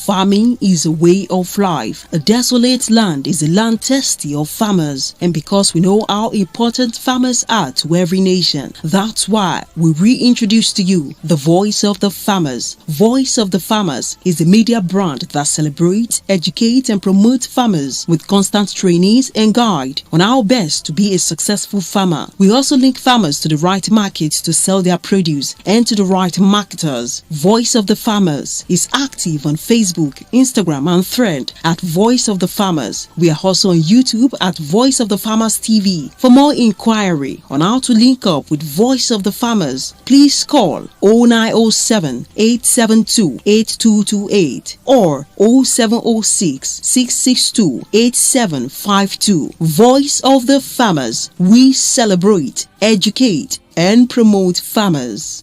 Farming is a way of life. A desolate land is a land thirsty of farmers. And because we know how important farmers are to every nation, that's why we reintroduce to you the Voice of the Farmers. Voice of the Farmers is a media brand that celebrates, educates, and promotes farmers with constant trainings and guide on how best to be a successful farmer. We also link farmers to the right markets to sell their produce and to the right marketers. Voice of the Farmers is active on Facebook, Instagram, and Thread at Voice of the Farmers. We are also on YouTube at Voice of the Farmers TV. For more inquiry on how to link up with Voice of the Farmers, please call 0907 872 8228 or 0706 662 8752. Voice of the Farmers. We celebrate, educate, and promote farmers.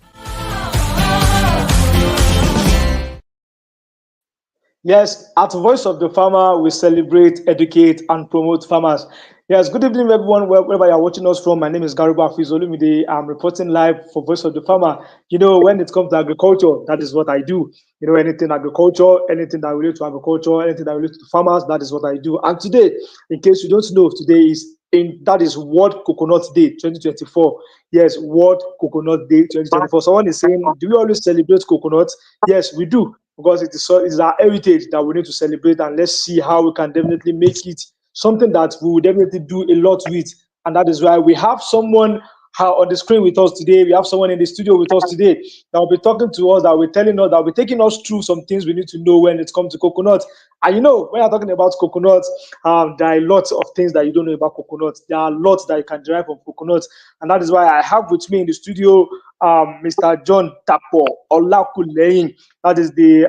Yes, at Voice of the Farmer, we celebrate, educate, and promote farmers. Yes, good evening, everyone, wherever you're watching us from. My name is Garuba Fizolumide. I'm reporting live for Voice of the Farmer. You know, when it comes to agriculture, that is what I do. You know, anything agriculture, anything that relates to agriculture, anything that relates to farmers, that is what I do. And today, in case you don't know, that is World Coconut Day 2024. Yes, World Coconut Day 2024. Someone is saying, do we always celebrate coconuts? Yes, we do, because it's our heritage that we need to celebrate, and let's see how we can definitely make it something that we will definitely do a lot with. And that is why we have someone on the screen with us today. We have someone in the studio with us today that will be talking to us, that will be telling us, that will be taking us through some things we need to know when it comes to coconut. And you know, when you're talking about coconuts, there are lots of things that you don't know about coconuts. There are lots that you can derive from coconuts. And that is why I have with me in the studio Mr. John Dapo Olakulehin. That is the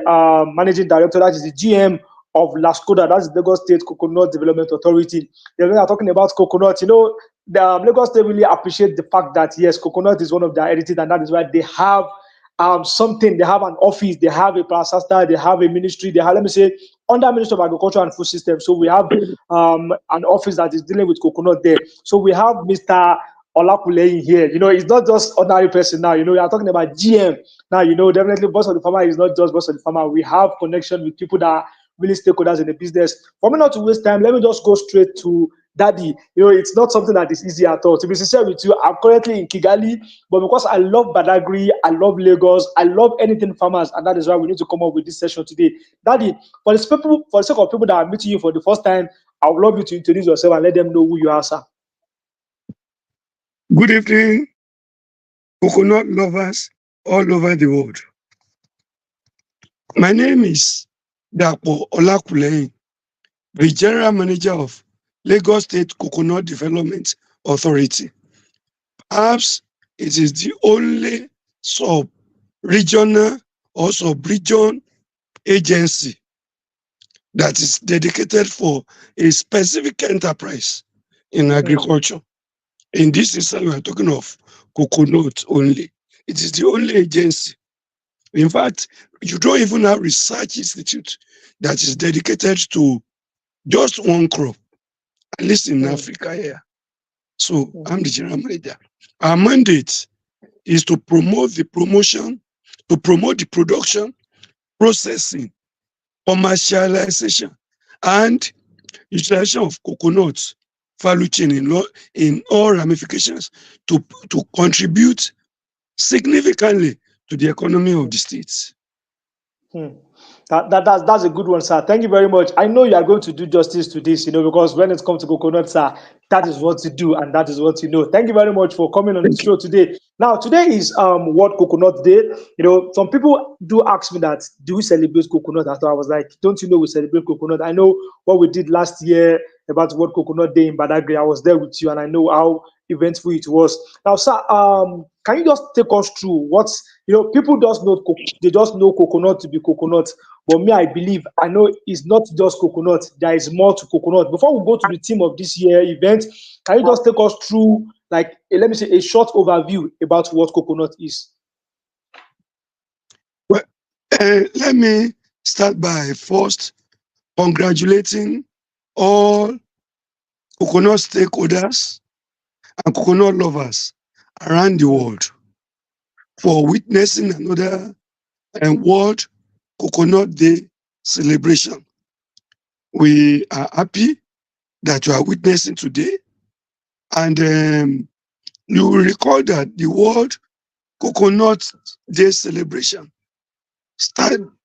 managing director, that is the GM of Lascoda, that's the Lagos State Coconut Development Authority. When we are talking about coconut, you know, the Lagos State really appreciate the fact that, yes, coconut is one of their heritage, and that is why they have something. They have an office, they have a parasasta, they have a ministry, they have, let me say, under Ministry of Agriculture and Food System. So we have an office that is dealing with coconut there. So we have Mr. Olakulehin here. You know, it's not just ordinary person now. You know, we are talking about GM. Now, you know, definitely Boss of the Farmer is not just Boss of the Farmer. We have connection with people that are really stakeholders in the business. For me not to waste time, let me just go straight to Daddy. You know, it's not something that is easy at all. To be sincere with you, I'm currently in Kigali, but because I love Badagry, I love Lagos, I love anything farmers, and that is why we need to come up with this session today. Daddy, for the sake of people that are meeting you for the first time, I would love you to introduce yourself and let them know who you are, sir. Good evening, coconut lovers all over the world. My name is Dapo Olakulehin, the General Manager of Lagos State Coconut Development Authority. Perhaps it is the only sub-regional or sub-region agency that is dedicated for a specific enterprise in agriculture. In this instance, we are talking of coconut only. It is the only agency. In fact, you don't even have research institute that is dedicated to just one crop, at least in Africa here. So I'm the general manager. Our mandate is to promote the production, processing, commercialization, and utilization of coconuts value chain in all ramifications to contribute significantly to the economy of the states. That's a good one, sir. Thank you very much. I know you are going to do justice to this, you know, because when it comes to coconut, sir, that is what you do and that is what you know. Thank you very much for coming on the show today. Now, today is World Coconut Day. You know, some people do ask me that, do we celebrate coconut? After I was like, don't you know we celebrate coconut? I know what we did last year about World Coconut Day in Badagry. I was there with you and I know how eventful it was. Now, sir, can you just take us through what's, you know, people they just know coconut to be coconut. But me, I know it's not just coconut. There is more to coconut. Before we go to the theme of this year event, can you just take us through, like, let me say, a short overview about what coconut is? Well, let me start by first congratulating all coconut stakeholders and coconut lovers around the world for witnessing another World Coconut Day celebration. We are happy that you are witnessing today. And you will recall that the World Coconut Day celebration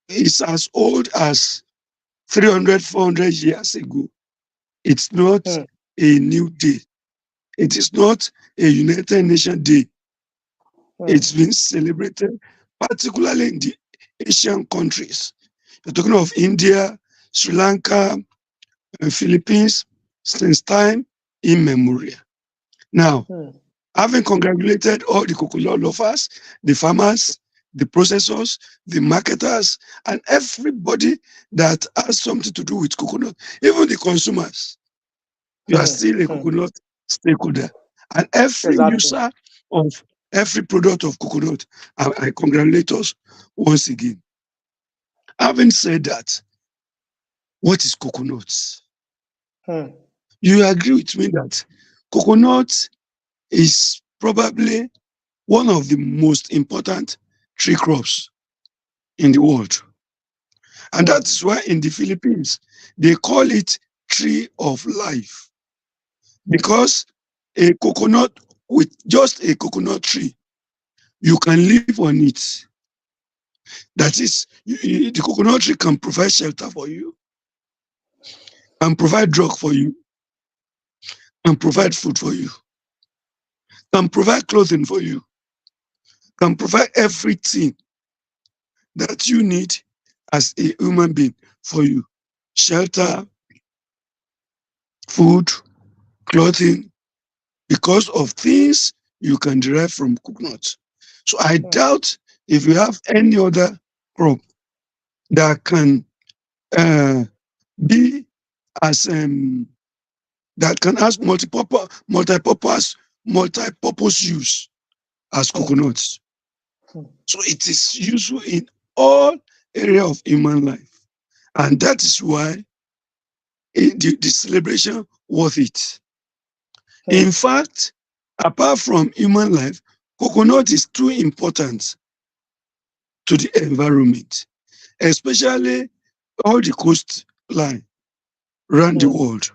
is as old as 300, 400 years ago. It's not Hmm. a new day. It is not a United Nations Day. Hmm. It's been celebrated, particularly in the Asian countries. You're talking of India, Sri Lanka, and Philippines since time immemorial. Now, Hmm. having congratulated all the coconut lovers, the farmers, the processors, the marketers, and everybody that has something to do with coconut, even the consumers, you are Hmm. still a Hmm. coconut stakeholder. And every Exactly. user of every product of coconut, I congratulate us once again. Having said that, what is coconut? Hmm. You agree with me that coconut is probably one of the most important tree crops in the world. And Hmm. that is why in the Philippines, they call it tree of life. Hmm. Because a coconut, with just a coconut tree, you can live on it. That is, the coconut tree can provide shelter for you, can provide drug for you, can Hmm. provide food for you, can provide clothing for you, can provide everything that you need as a human being for you. Hmm. Shelter, food, clothing, because of things you can derive from coconut. So I Hmm. doubt if you have any other crop that can uh, be as that can have multi-purpose use as Hmm. coconuts. Hmm. So it is useful in all area of human life, and that is why the celebration worth it. Hmm. In fact, apart from human life, coconut is too important to the environment, especially all the coastline around the Hmm. world.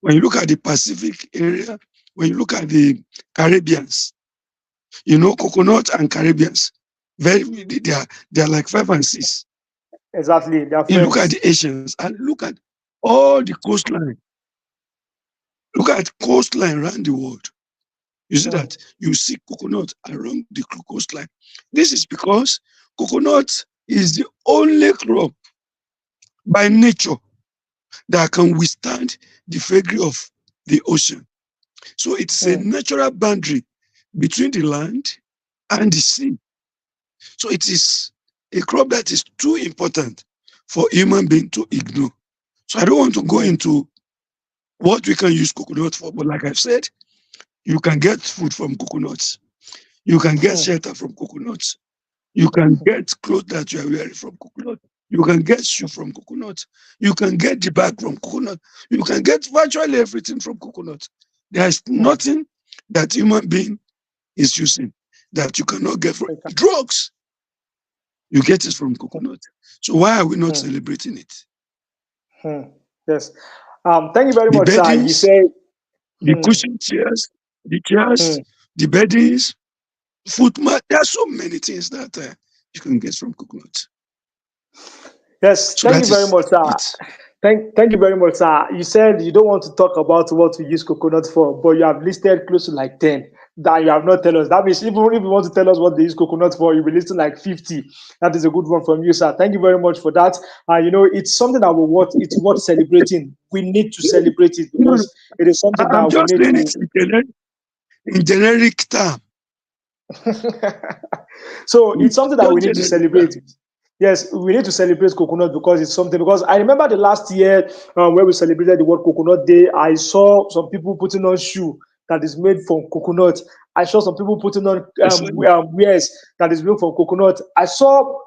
When you look at the Pacific area, when you look at the Caribbeans, coconut and Caribbeans, they are like five and six. Exactly. They are You look at friends. the Asians and look at all the coastline. Look at coastline around the world. You see Hmm. that you see coconut around the coastline. This is because coconut is the only crop by nature that can withstand the vagaries of the ocean. So it's a Hmm. natural boundary between the land and the sea. So it is a crop that is too important for human being to ignore. So I don't want to go Hmm. into what we can use coconut for, but like I've said, you can get food from coconuts. You can get Hmm. shelter from coconuts. You can get clothes that you are wearing from coconut. You can get shoe from coconut. You can get the bag from coconut. You can get virtually everything from coconut. There is Hmm. nothing that human being is using that you cannot get from Okay. drugs. You get it from coconut. So why are we not Hmm. celebrating it? Hmm. Yes. Thank you very The much, sir. You beddings, say. the Hmm. cushion chairs, the chairs, Hmm. the beddings, foot mat. There are so many things that you can get from coconut. Yes. So Thank you that very is much, sir. it. Thank you very much, sir. You said you don't want to talk about what we use coconut for, but you have listed close to like 10 that you have not tell us. That means even if you want to tell us what they use coconut for, you'll be listing like 50. That is a good one from you, sir. Thank you very much for that. It's something that it's worth celebrating. We need to celebrate it No, because it is something I'm that we just need saying to. it in generic term. So it's something that we Just need to generic term. celebrate. Yes, we need to celebrate coconut because it's something. Because I remember the last year where we celebrated the World Coconut Day, I saw some people putting on shoe that is made from coconut. I saw some people putting on Yes, wears that is made from coconut. I saw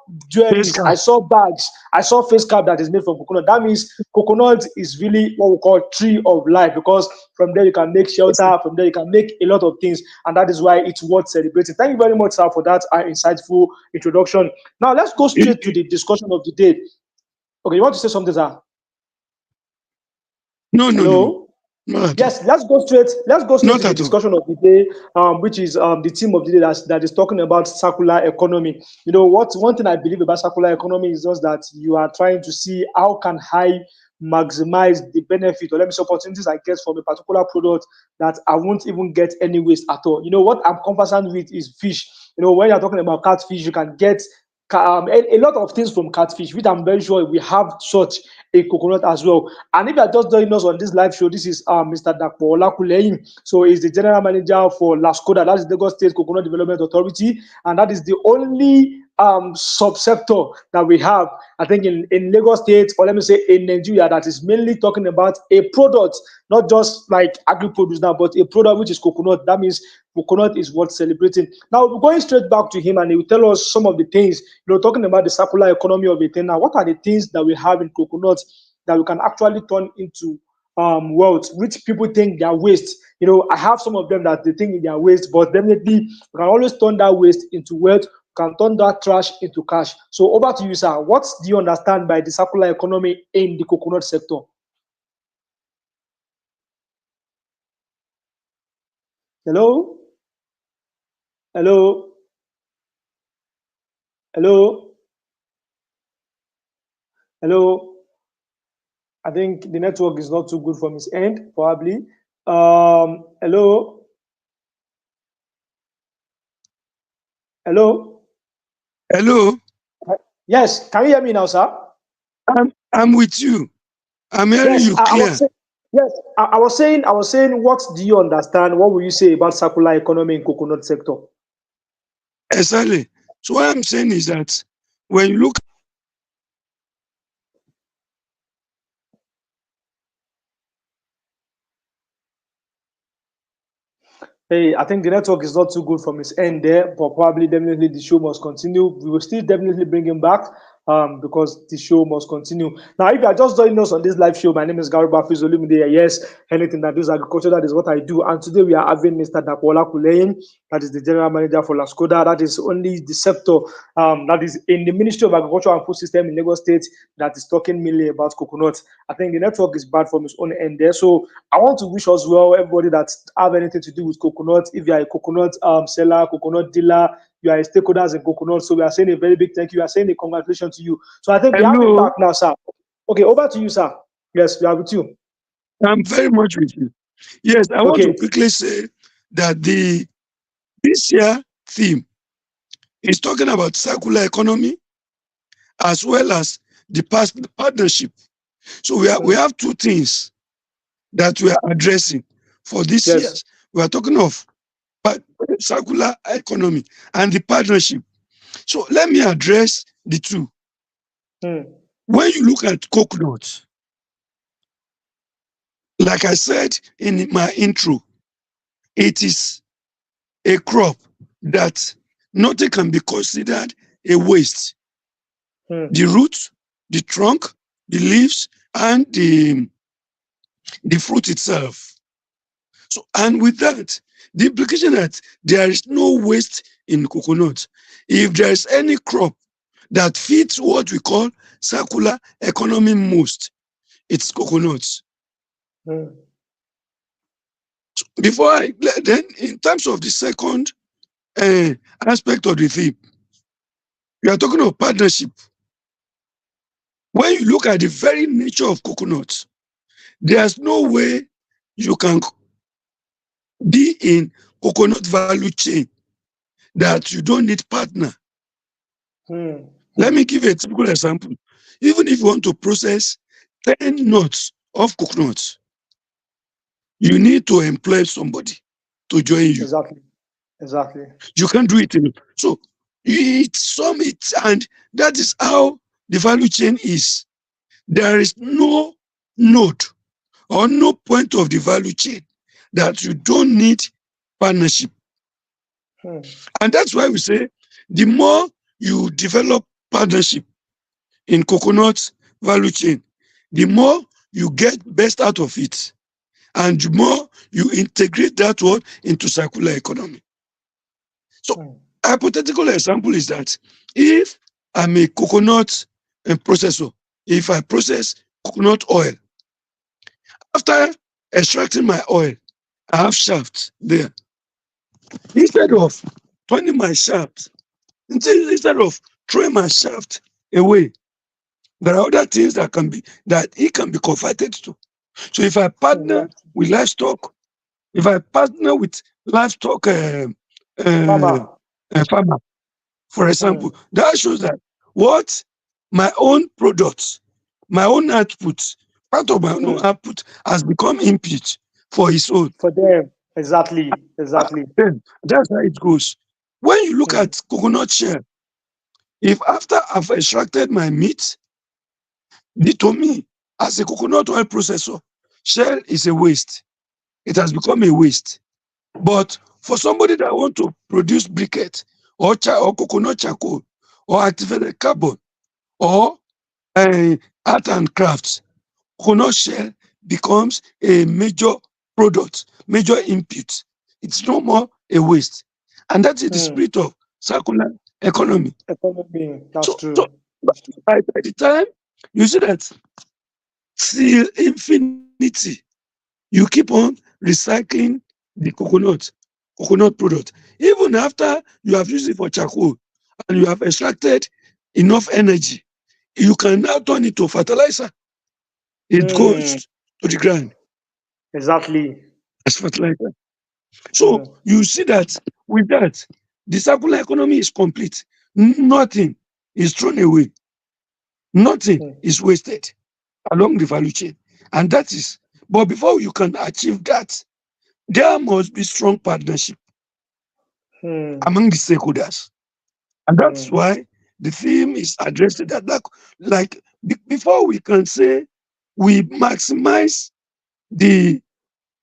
face jewelries, cap. I saw bags, I saw face cap that is made from coconut. That means coconut is really what we call tree of life because from there you can make shelter, from there you can make a lot of things, and that is why it's worth celebrating. Thank you very much, sir, for that insightful introduction. Now let's go You, straight to the discussion of the day. Okay, you want to say something, sir? No, no, no, no. Hello? Not at all. Yes, let's go straight. Let's go straight Not to the at all. discussion of the day, which is the theme of the day that is talking about circular economy. You know what? One thing I believe about circular economy is just that you are trying to see how can I maximize the benefit, or let me say opportunities I get from a particular product that I won't even get any waste at all. You know what I'm conversant with is fish. You know, when you're talking about catfish, you can get a lot of things from catfish, which I'm very sure we have such a coconut as well. And if you're just joining us on this live show, this is Mr. Dapo Olakulehin. So he's the general manager for Lascoda, that's the Lagos State Coconut Development Authority, and that is the only subsector that we have, I think, in Lagos State, or let me say in Nigeria, that is mainly talking about a product, not just like agri-produce now, but a product which is coconut. That means coconut is worth celebrating. Now, we're going straight back to him, and he will tell us some of the things, talking about the circular economy of a thing. Now, what are the things that we have in coconut that we can actually turn into wealth, which people think they are waste? I have some of them that they think they are waste, but definitely we can always turn that waste into wealth. Can turn that trash into cash. So over to you, sir. What do you understand by the circular economy in the coconut sector? Hello? Hello? Hello? Hello? I think the network is not too good from his end, probably. Hello? Hello? Hello. Yes, can you hear me now, sir? I'm with you. I'm hearing Yes, you I was clear. saying, yes, I was saying, what do you understand? What will you say about circular economy in coconut sector? Exactly. So what I'm saying is that when you look, Hey, I think the network is not too good from his end there, but probably definitely the show must continue. We will still definitely bring him back because the show must continue. Now, if you are just joining us on this live show, my name is Gary Bafizolumide. Yes, anything that is agriculture, that is what I do. And today we are having Mr. Dapo Olakulehin, that is the general manager for Lascoda. That is only the sector that is in the Ministry of Agriculture and Food System in Lagos State that is talking mainly about coconut. I think the network is bad from its own end there. So I want to wish us well, everybody that have anything to do with coconut. If you are a coconut seller, coconut dealer, you are a stakeholders in coconut. So we are saying a very big thank you. We are saying a congratulations to you. So I think we have him hello, back now, sir. Okay, over to you, sir. Yes, we are with you. I'm very much with you. Yes, I want to Okay. quickly say that this year theme is talking about circular economy as well as the past partnership. So we Mm. have two things that we are addressing for this year. Yes. We are talking of circular economy and the partnership. So let me address the two. Mm. When you look at coconuts, like I said in my intro, it is a crop that nothing can be considered a waste. Mm. The roots, the trunk, the leaves, and the fruit itself. So, and with that, the implication that there is no waste in coconut. If there is any crop that fits what we call circular economy most, it's coconuts. Mm. Then in terms of the second uh, aspect of the theme, we are talking of partnership. When you look at the very nature of coconuts, there's no way you can be in coconut value chain that you don't need partner. Mm. Let me give you a typical example. Even if you want to process 10 nuts of coconuts, you need to employ somebody to join you. Exactly. Exactly. You can't do it alone. So and that is how the value chain is. There is no node or no point of the value chain that you don't need partnership. Mm. And that's why we say the more you develop partnership in coconut value chain, the more you get best out of it, and the more you integrate that one into circular economy. So, Mm. a hypothetical example is that if I'm a coconut processor if I process coconut oil, after extracting my oil, I have shafts there. Instead of turning my shaft, instead of throwing my shaft away, there are other things that it can be converted to. So if I partner Exactly. with livestock, if I partner with livestock uh, Farmer. farmer, for Hmm. example, that shows that what my own products, my own output, part of my own Hmm. output has become input for his own. For them. Exactly. Exactly. Then that's how it goes. When you look Hmm. at coconut shell, if after I've extracted my meat, to me, as a coconut oil processor, shell is a waste. It has become a waste. But for somebody that want to produce briquette or coconut charcoal or activated carbon or art and crafts, coconut shell becomes a major product, major input. It's no more a waste. And that is the Hmm. spirit of circular economy. Economy. That's So true. That's true. by the time you see that till infinity, you keep on recycling the coconut product. Even after you have used it for charcoal and you have extracted enough energy, you can now turn it to fertilizer. It Hmm. goes to the ground Exactly. as fertilizer. So Hmm. you see that with that, the circular economy is complete. Nothing is thrown away. Nothing Hmm. is wasted along the value chain. And that is, but before you can achieve that, there must be strong partnership Hmm. among the stakeholders. And that's Hmm. why the theme is addressed that before we can say we maximize the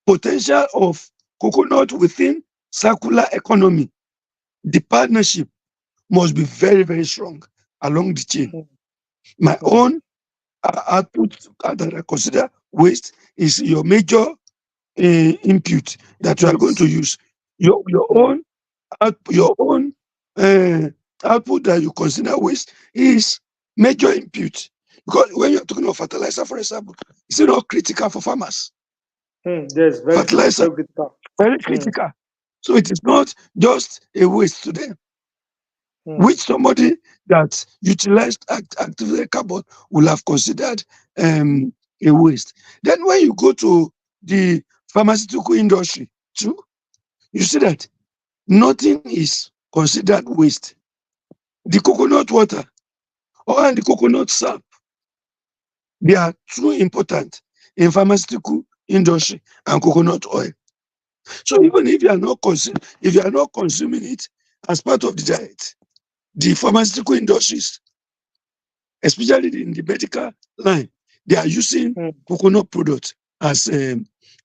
potential of coconut within circular economy, the partnership must be very, very strong along the chain. Hmm. My Hmm. own output that I consider waste is your major input that you are going to Inputs. use. Your Hmm. own your own uh, output that you consider waste is major input. Because when you're talking about fertilizer, for example, it's not critical for farmers. Hmm. Yes. Very true. Fertilizer, Very critical. very Hmm. critical. So it is not just a waste to them, Hmm. which somebody that utilized activated carbon will have considered um, a waste. Then when you go to the pharmaceutical industry too, you see that nothing is considered waste. The coconut water or the coconut sap, they are too important in pharmaceutical industry and coconut oil. So Hmm. even if you are not consuming it as part of the diet, the pharmaceutical industries, especially in the medical line, they are using Hmm. coconut products as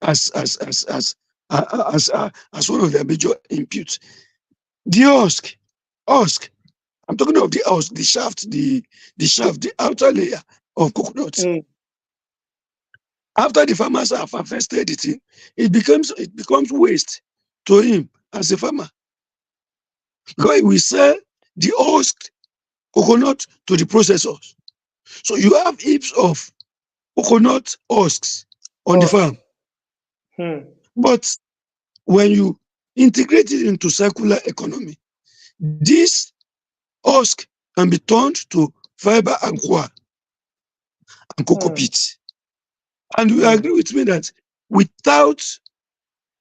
as as as as as one of their major inputs. The husk. I'm talking of the husk, the shaft, the outer layer of coconut. Hmm. After the farmers have harvested it, it becomes waste to him as a farmer because we sell the husk coconut to the processors. So you have heaps of coconut husks on the Us. farm, Hmm. but when you integrate it into circular economy, this husk can be turned to fiber and coir and cocoa Hmm. pit. And you Hmm. agree with me that without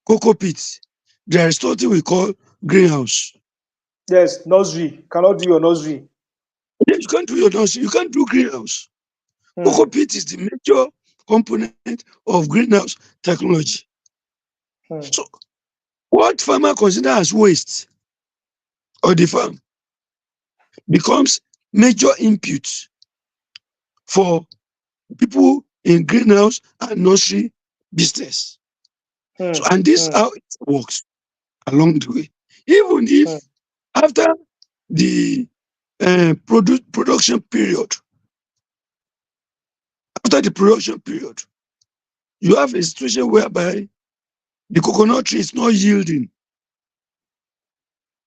cocoa pit, there is something we call greenhouse. Yes. Nursery. Cannot do your nursery. Yes, you can't do your nursery, you can't do greenhouse. Cocoa Hmm. pit is the major component of greenhouse technology. Hmm. So what farmer consider as waste on the farm becomes major input for people in greenhouse and nursery business. So Hmm. and this Hmm. how it works along the way. Even Hmm. if after the production period, after the production period, you have a situation whereby the coconut tree is not yielding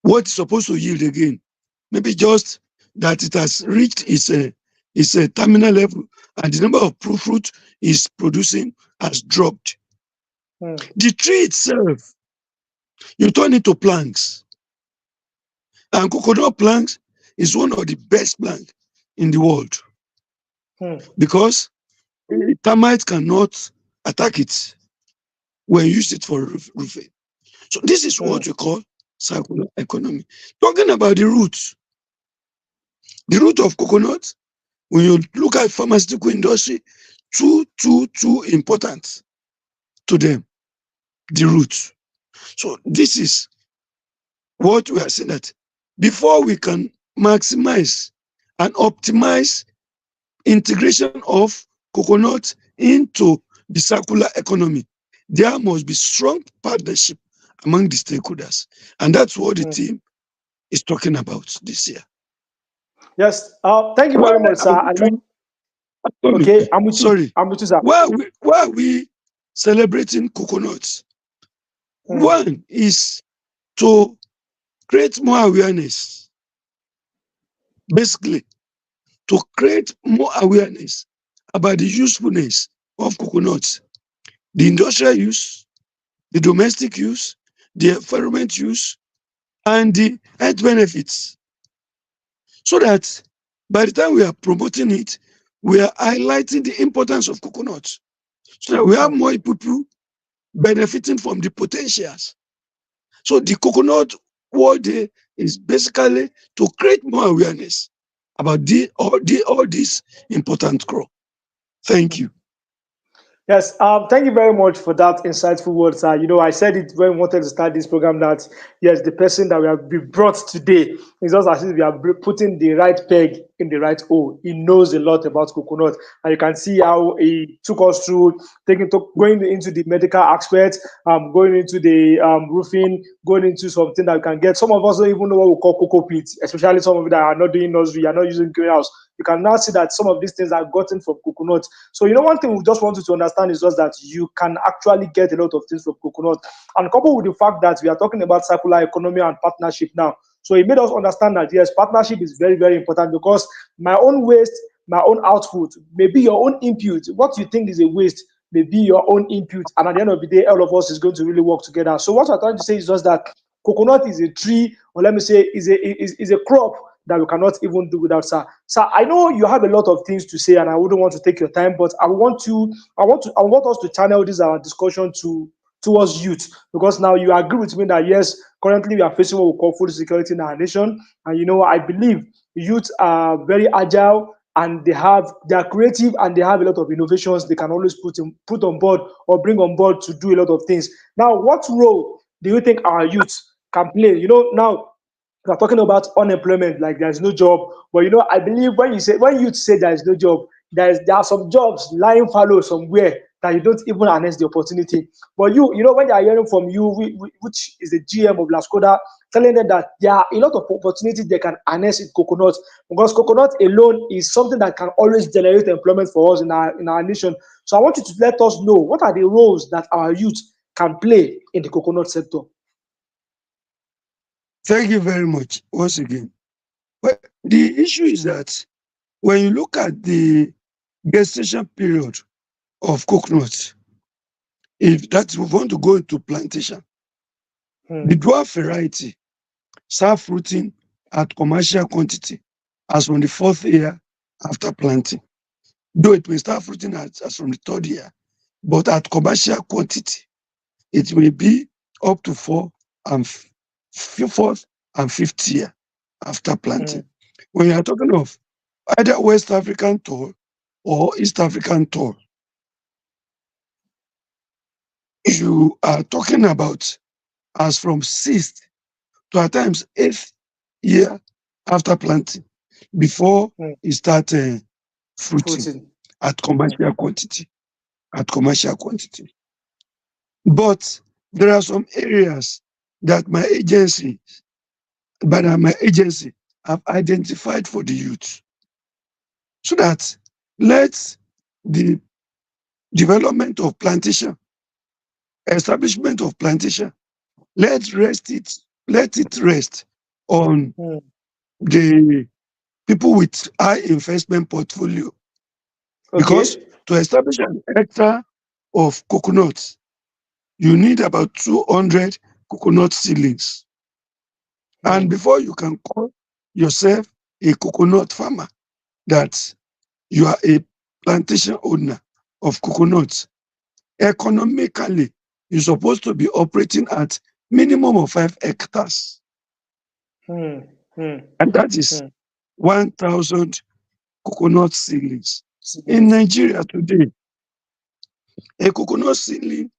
what it's supposed to yield again. Maybe just that it has reached is a terminal level, and the number of fruit is producing has dropped. The tree itself, you turn it to planks, and coconut planks is one of the best planks in the world because termites cannot attack it when you use it for roofing. So this is what we call circular economy. Talking about the root of coconut, when you look at pharmaceutical industry, too important to them, the root. So this is what we are saying, that before we can maximize and optimize integration of coconut into the circular economy, there must be strong partnership among the stakeholders. And that's what the team is talking about this year. Yes. Thank you Why very much, sir. are we, Okay, I'm with you. sorry, I'm with you, sir. why are we celebrating coconuts? One is to create more awareness, basically, to create more awareness about the usefulness of coconuts, the industrial use, the domestic use, the environment use, and the health benefits. So that by the time we are promoting it, we are highlighting the importance of coconuts. So that we have more people benefiting from the potentials. So the Coconut World Day is basically to create more awareness about all these important crop. Thank you. Yes, thank you very much for that insightful words. I said it when we wanted to start this program that yes, the person that we have been brought today is just as if we are putting the right peg in the right hole. He knows a lot about coconut, and you can see how he took us through going into the medical aspect, going into the roofing, going into something that we can get. Some of us don't even know what we call cocoa pit, especially some of you that are not doing nursery, are not using greenhouse. You can now see that some of these things are gotten from coconut. So, one thing we just want you to understand is just that you can actually get a lot of things from coconut. And coupled with the fact that we are talking about circular economy and partnership now. So it made us understand that, yes, partnership is very, very important because my own waste, my own output, maybe your own input, what you think is a waste, may be your own input. And at the end of the day, all of us is going to really work together. So what I'm trying to say is just that coconut is a tree, or let me say, is a crop that we cannot even do without, sir. Sir, I know you have a lot of things to say, and I wouldn't want to take your time, but I want us to channel this our discussion towards youth, because now you agree with me that yes, currently we are facing what we call food security in our nation, and I believe youth are very agile and they are creative and they have a lot of innovations they can always put on board or bring on board to do a lot of things. Now, what role do you think our youth can play? Now we're talking about unemployment, like there's no job. But I believe when youth say there is no job, there are some jobs lying fallow somewhere that you don't even harness the opportunity. But when they are hearing from you, which is the GM of Lascoda, telling them that there are a lot of opportunities they can harness in coconut, because coconut alone is something that can always generate employment for us in our nation. So I want you to let us know what are the roles that our youth can play in the coconut sector. Thank you very much once again. Well, the issue is that when you look at the gestation period of coconut, if that we want to go into plantation, the dwarf variety start fruiting at commercial quantity as from the 4th year after planting. Though it may start fruiting as from the 3rd year, but at commercial quantity, it may be up to 4th and 5th year after planting. When you are talking of either West African tall or East African tall, you are talking about as from 6th to at times 8th year after planting before it start fruiting at commercial quantity. At commercial quantity. But there are some areas that my agency have identified for the youth, so that let the development of plantation, establishment of plantation, let it rest on the people with high investment portfolio, because Okay. to establish an hectare of coconuts, you need about 200 coconut seedlings. And Hmm. before you can call yourself a coconut farmer, that you are a plantation owner of coconuts, economically, you're supposed to be operating at minimum of 5 hectares. Hmm. Hmm. And that is Hmm. 1,000 coconut seedlings. In Siblings. Nigeria today, a coconut seedling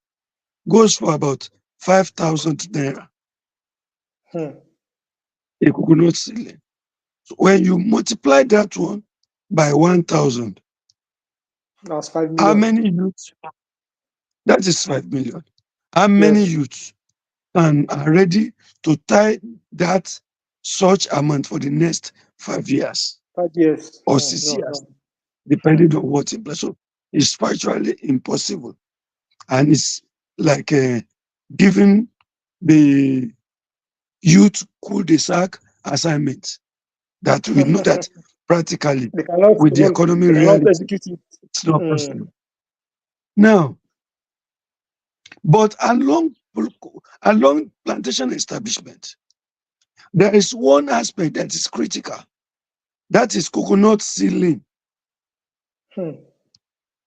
goes for about 5,000 naira, Hmm. a coconut seedling. So when you multiply that one by 1,000, That's five how million. many youths? That is 5 million. How many Yes. youths and are ready to tie that such amount for the next 5 years 5 years. or Hmm. 6 years, No. No. depending on what in place? So it's virtually impossible. And it's like giving the youth cul-de-sac assignment, that we know that practically They cannot with the even. economy They cannot reality, execute it. it's not Hmm. possible. Now, but along plantation establishment, there is one aspect that is critical. That is coconut seedling. Hmm.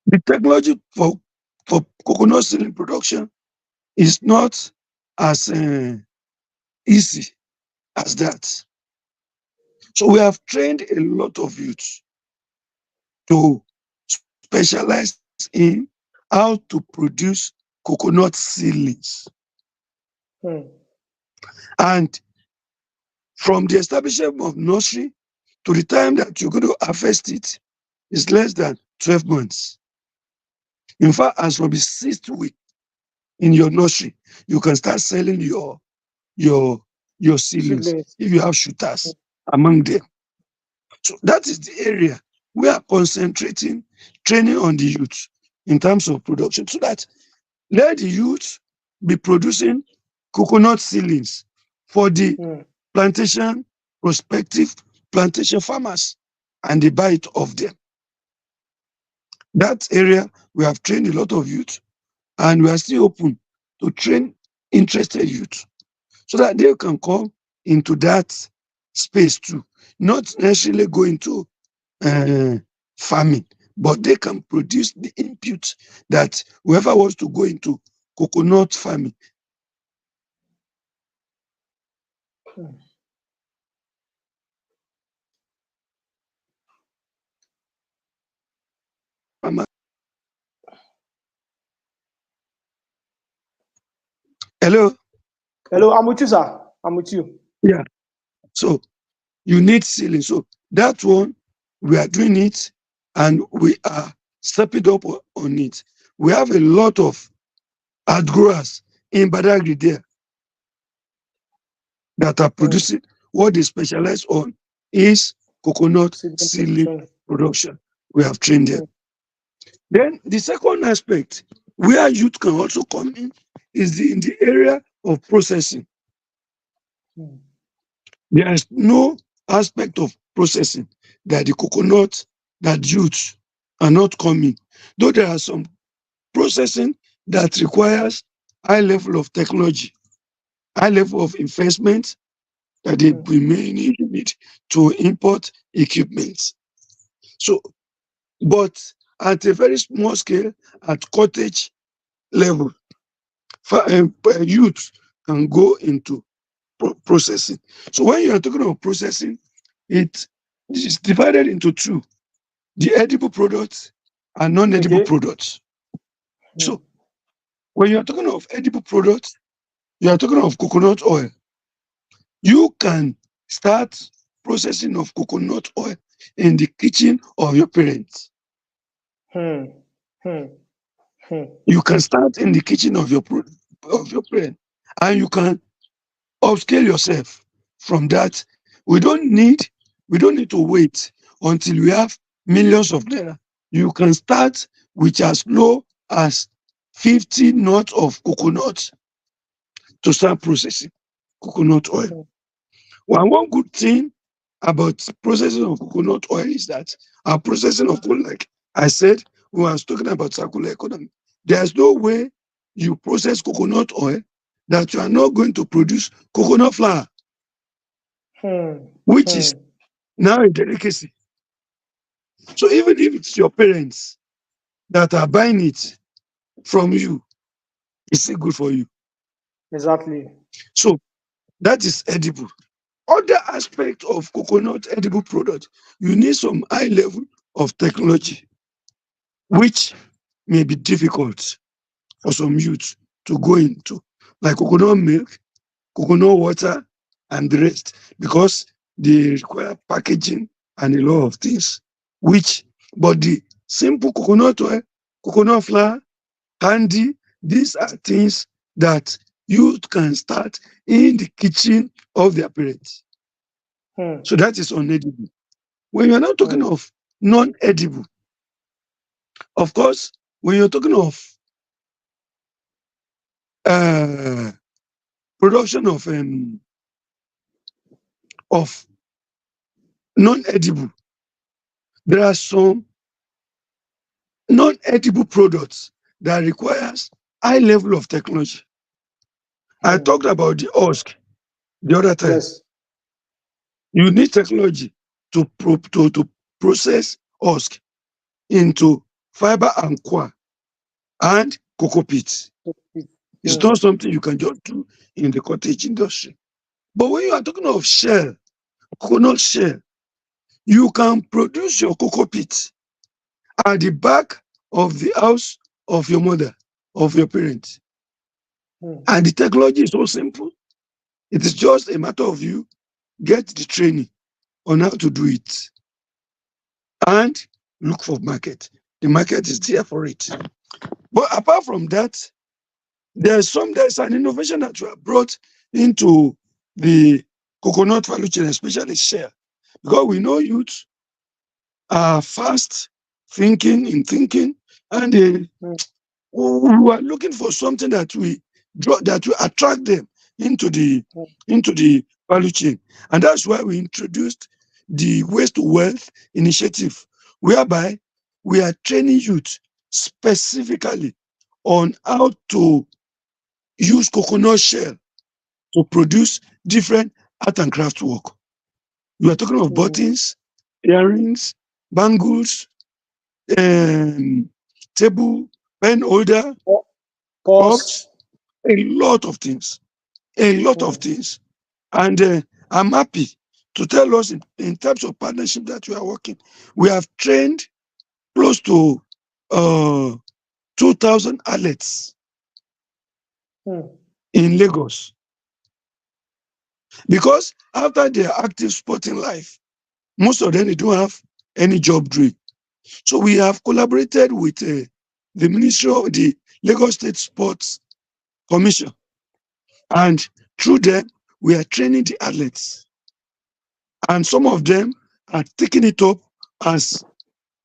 The technology for coconut seedling production is not as easy as that. So we have trained a lot of youths to specialize in how to produce coconut seedlings. Hmm. And from the establishment of nursery to the time that you're going to harvest it is less than 12 months. In fact, as from the 6th week in your nursery, you can start selling your your ceilings Siblings. if you have shooters among them. So that is the area we are concentrating, training on the youth in terms of production, so that let the youth be producing coconut ceilings for the Hmm. plantation, prospective plantation farmers, and the buy it of them. That area we have trained a lot of youth, and we are still open to train interested youth so that they can come into that space too. Not necessarily go into uh, farming, but they can produce the input that whoever wants to go into coconut farming, farmer. Hello, Hello, I'm with you, sir. I'm with you. yeah. So you need ceiling. So that one we are doing it, and we are stepping up on it. We have a lot of outgrowers in Badagry there that are Hmm. producing. What they specialize on is coconut Sibling seedling production. production. We have trained them. Hmm. Then the second aspect where youth can also come in in the area of processing. Hmm. There is no aspect of processing that the coconut that youth are not coming. Though there are some processing that requires high level of technology, high level of investment, that they Hmm. may need to import equipment. So, but at a very small scale, at cottage level, youth can go into processing. So when you are talking about processing, it is divided into two: the edible products and non-edible Okay. products. Hmm. So when you are talking of edible products, you are talking of coconut oil. You can start processing of coconut oil in the kitchen of your parents. Hmm. Hmm. Hmm. You can start in the kitchen of of your parents, and you can upscale yourself from that. We don't need to wait until we have millions of naira. You can start with as low as 50 knots of coconut to start processing coconut oil. Hmm. Well, one good thing about processing of coconut oil is that our processing of coconut, like I said, we was talking about circular economy. There's no way you process coconut oil that you are not going to produce coconut flour, Hmm. which is Hmm. now a delicacy. So even if it's your parents that are buying it from you, it's still good for you. Exactly. So that is edible. Other aspect of coconut edible product, you need some high level of technology, which may be difficult for some youth to go into, like coconut milk, coconut water, and the rest, because they require packaging and a lot of things. Which, but the simple coconut oil, coconut flour, candy, these are things that youth can start in the kitchen of their parents. Hmm. So that is unedible. When you're not talking Hmm. of non-edible, of course, when you're talking of uh, production of non-edible, there are some non-edible products that requires high level of technology. I Hmm. talked about the husk the other time. Yes. You need technology to process husk into fiber and coir and cocoa pits. It's Hmm. not something you can just do in the cottage industry. But when you are talking of shell, coconut shell, you can produce your cocoa pit at the back of the house of your mother, of your parents. Hmm. And the technology is so simple. It is just a matter of you get the training on how to do it and look for market. The market is there for it. But apart from that, there's an innovation that you have brought into the coconut value chain, especially share. Because we know youth are fast thinking, and they Hmm. who are looking for something that we draw, that will attract them into the Hmm. into the value chain. And that's why we introduced the waste to wealth initiative, whereby we are training youth specifically on how to use coconut shell to produce different art and craft work. We are talking of Hmm. buttons, earrings, bangles, um, table, pen holder, Pause. cups, a lot of things, a lot of Hmm. things. And I'm happy to tell us in terms of partnership that we are working, we have trained close to uh, 2,000 athletes Hmm. in Lagos, because after their active sporting life, most of them they don't have any job doing. So we have collaborated with the Ministry of the Lagos State Sports Commission, and through them we are training the athletes, and some of them are taking it up as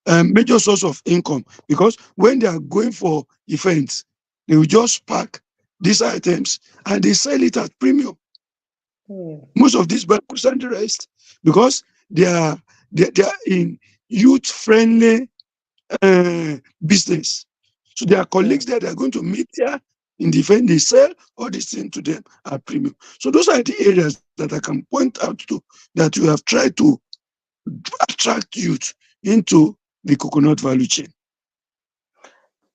a major source of income, because when they are going for events, they will just pack these items and they sell it at premium. Hmm. Most of these bankers and the rest, because they are they are in youth friendly business. So their Hmm. colleagues there, they're going to meet there in the event, they sell all these things to them at premium. So those are the areas that I can point out to, that you have tried to attract youth into the coconut value chain.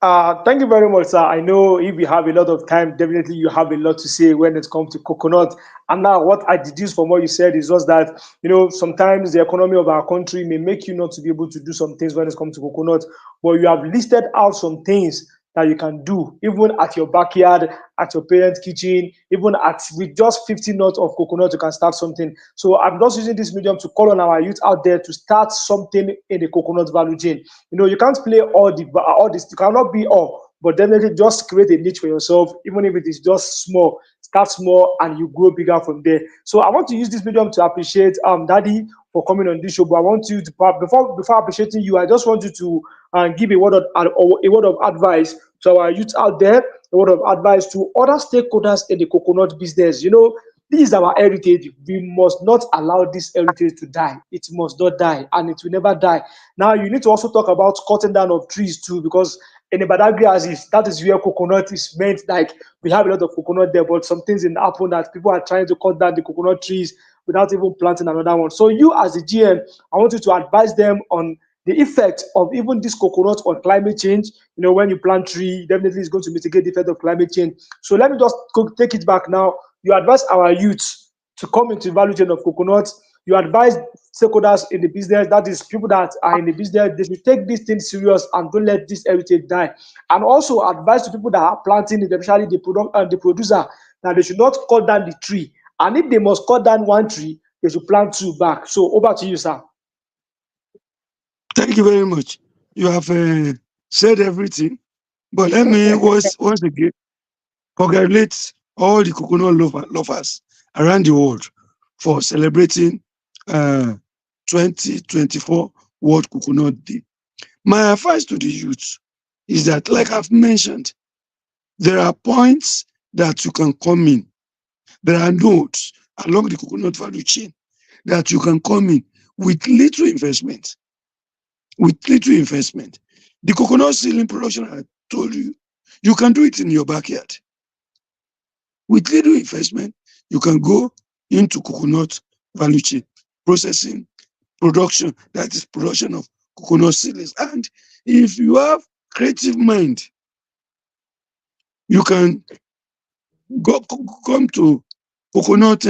Thank you very much, sir. I know if you have a lot of time, definitely you have a lot to say when it comes to coconut. And now, what I deduce from what you said is just that sometimes the economy of our country may make you not to be able to do some things when it comes to coconut, but you have listed out some things that you can do, even at your backyard, at your parents' kitchen, even at with just 50 nuts of coconut, you can start something. So I'm just using this medium to call on our youth out there to start something in the coconut value chain. You can't play all this. You cannot be all, but definitely just create a niche for yourself, even if it is just small. Start small and you grow bigger from there. So I want to use this medium to appreciate Daddy for coming on this show. But I want you to before appreciating you, I just want you to give a word of advice to our youth out there, a word of advice to other stakeholders in the coconut business. This is our heritage. We must not allow this heritage to die. It must not die, and it will never die. Now, you need to also talk about cutting down of trees too, because in the Badagry, as is, that is where coconut is meant. Like, we have a lot of coconut there, but some things in happen that people are trying to cut down the coconut trees without even planting another one. So, you as a GM, I want you to advise them on the effect of even this coconut on climate change. When you plant tree, definitely it's going to mitigate the effect of climate change. So let me just take it back now. You advise our youth to come into the value chain of coconuts. You advise stakeholders in the business, that is people that are in the business, they should take this thing serious and don't let this heritage die. And also advise to people that are planting it, especially the producer, that they should not cut down the tree. And if they must cut down one tree, they should plant two back. So over to you, sir. Thank you very much. You have said everything, but let me once again congratulate all the coconut lovers around the world for celebrating uh, 2024 World Coconut Day. My advice to the youth is that, like I've mentioned, there are points that you can come in. There are nodes along the coconut value chain that you can come in with little investment. With little investment. The coconut sealing production, I told you, you can do it in your backyard. With little investment, you can go into coconut value chain, processing, production, that is production of coconut seedlings. And if you have creative mind, you can come to coconut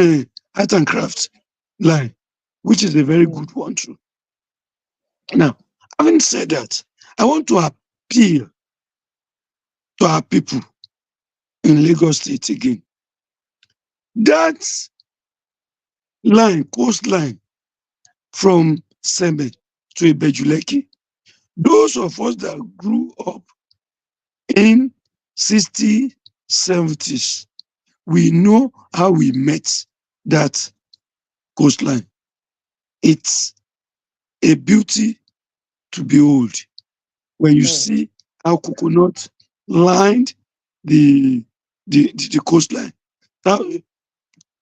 art and craft line, which is a very good one too. Now, having said that, I want to appeal to our people in Lagos State again. That line, coastline from Seme to Ibejuleki, those of us that grew up in 60s, 70s, we know how we met that coastline. It's a beauty to behold when you see how coconut lined the coastline. Now,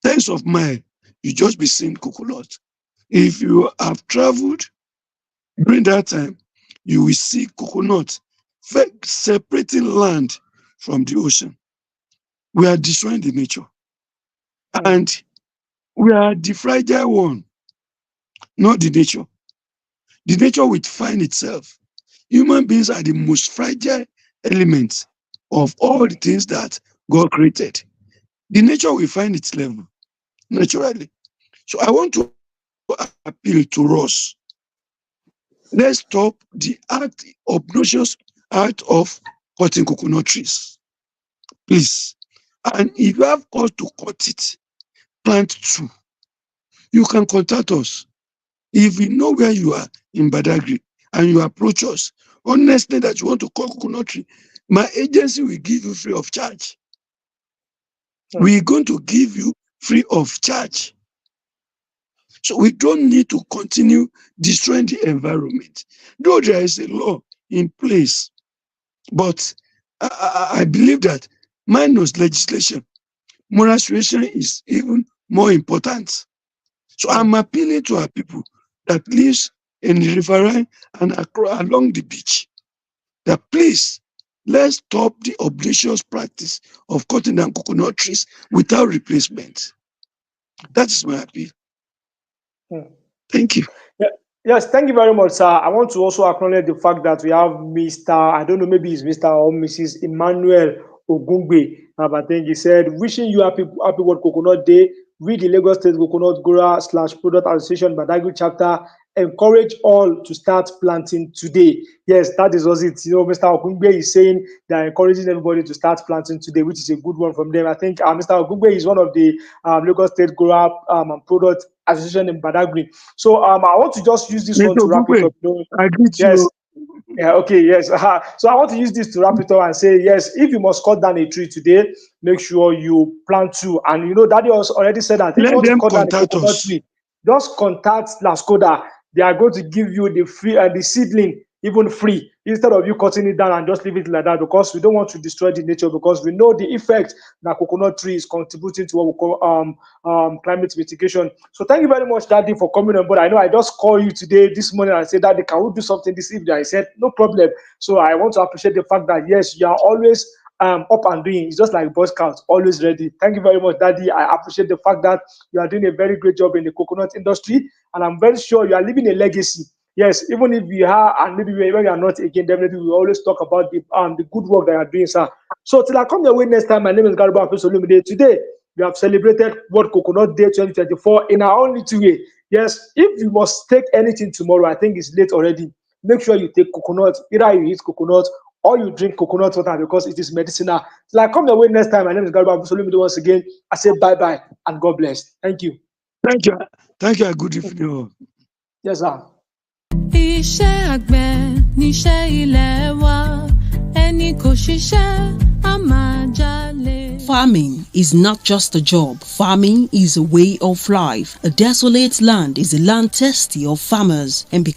tens of miles, you just be seeing coconut. If you have traveled during that time, you will see coconut separating land from the ocean. We are destroying the nature. And we are the fragile one, not the nature. The nature will find itself. Human beings are the most fragile elements of all the things that God created. The nature will find its level naturally. So I want to appeal to us. Let's stop the obnoxious act of cutting coconut trees, please. And if you have cause to cut it, plant two. You can contact us. If we know where you are in Badagry and you approach us, honestly, that you want to cut coconut tree, my agency will give you free of charge. We're going to give you free of charge. So we don't need to continue destroying the environment. Though there is a law in place, but I believe that minus legislation, moral suasion is even more important. So I'm appealing to our people that lives in the riverine and along the beach, that please, let's stop the obnoxious practice of cutting down coconut trees without replacement. That is my appeal. Thank you. Yeah. Yes, thank you very much, sir. I want to also acknowledge the fact that we have Mr. I don't know, maybe it's Mr. or Mrs. Emmanuel Ogungbe. But I think he said, wishing you happy World Coconut Day. We, the Lagos State Coconut Grower / Product Association Badagry chapter, encourage all to start planting today. Yes, that is it. Mr. Ogungbe is saying they're encouraging everybody to start planting today, which is a good one from them. I think Mr. Ogungbe is one of the Lagos State Grower and Product Association in Badagry. So I want to just use this one Mr. to wrap it Gugwe, up. I greet Yes. you. Yeah, okay, yes. So I want to use this to wrap it up and say, yes, if you must cut down a tree today, make sure you plant two. And Daddy already said that if you Let want to them cut down a contact coconut us. tree, just contact Lascoda. They are going to give you the free the seedling even free. instead of you cutting it down and just leave it like that, because we don't want to destroy the nature, because we know the effect that coconut tree is contributing to what we call climate mitigation. So thank you very much, Daddy, for coming on board. I know I just called you today this morning and said, Daddy, can we do something this evening? I said no problem. So I want to appreciate the fact that yes, you are always up and doing. It's just like Boy Scouts, always ready. Thank you very much, Daddy. I appreciate the fact that you are doing a very great job in the coconut industry, and I'm very sure you are leaving a legacy. Yes, even if we are, and maybe when we are not again, definitely we always talk about the good work that you are doing, sir. So till I come your way next time, my name is Garuba Afisolumide. Today we have celebrated World Coconut Day 2024 in our own little way. Yes, if you must take anything tomorrow, I think it's late already. Make sure you take coconut. Either you eat coconut or you drink coconut water, because it is medicinal. Till I come your way next time, my name is Garuba Afisolumide once again. I say bye bye and God bless. Thank you. Thank you. Thank you. Good evening. Yes, sir. Iṣẹ́ àgbẹ̀ níṣẹ́ ilé wa, ẹni kò ṣiṣẹ́ á máa jalè. Farming is not just a job. Farming is a way of life. A desolate land is a land thirsty of farmers, and because